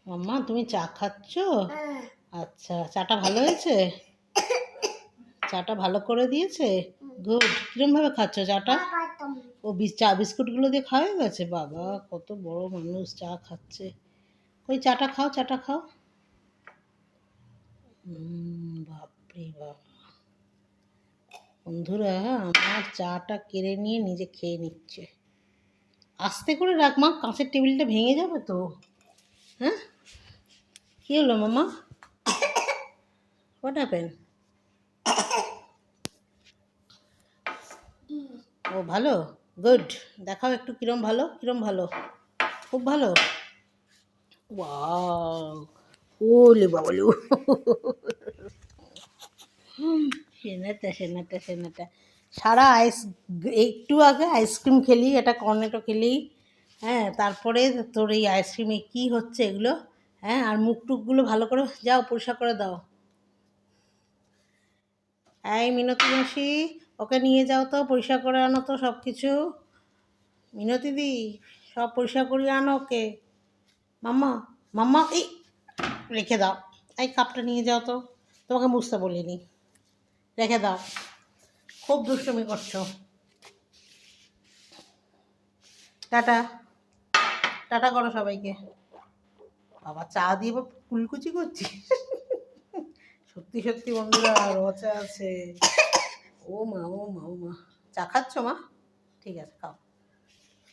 মাম্মা তুমি চা খাচ্ছ? আচ্ছা, চাটা ভালো হয়েছে? চাটা ভালো করে দিয়েছে? গুড। কিরম ভাবে খাচ্ছ চাটা? ও চা বিস্কুটগুলো দিয়ে খাওয়া হয়ে গেছে? বাবা কত বড় মানুষ, চা খাচ্ছে। ওই চাটা খাও, চাটা খাও। বাপরে বাপ। বন্ধুরা আমার চাটা কেড়ে নিয়ে নিজে খেয়ে নিচ্ছে। আস্তে করে রাখ মা, কাঁচের টেবিলটা ভেঙে যাবে তো। হ্যাঁ, কি হলো মামা? What happen? ও ভালো, গুড। দেখাও একটু কিরম ভালো, কিরম ভালো। খুব ভালো। ওয়াও, ওলে বাবলু। সেনাটা সেনাটা সেনাটা সারা একটু আগে আইসক্রিম খেলি, এটা কর্নেটো খেলি। হ্যাঁ, তারপরে তোর এই আইসক্রিমে কি হচ্ছে এগুলো? হ্যাঁ, আর মুখ টুকগুলো ভালো করে যাও পরিষ্কার করে দাও। এই মিনতি মাসি, ওকে নিয়ে যাও তো, পরিষ্কার করে আনো তো সব কিছু। মিনতি দি, সব পরিষ্কার করিয়ে আনো ওকে। মাম্মা, মাম্মা এই রেখে দাও। এই কাপটা নিয়ে যাও তো, তোমাকে মুছতে বলিনি। রেখে দাও, খুব দুষ্টুমি করছো। টাটা, টাটা করো সবাইকে। বাবা চা দিয়ে কুলকুচি করছি। সত্যি সত্যি বন্ধুরা রচা আছে। ও মা ও মা ও মা। চা খাচ্ছ মা? ঠিক আছে খাও।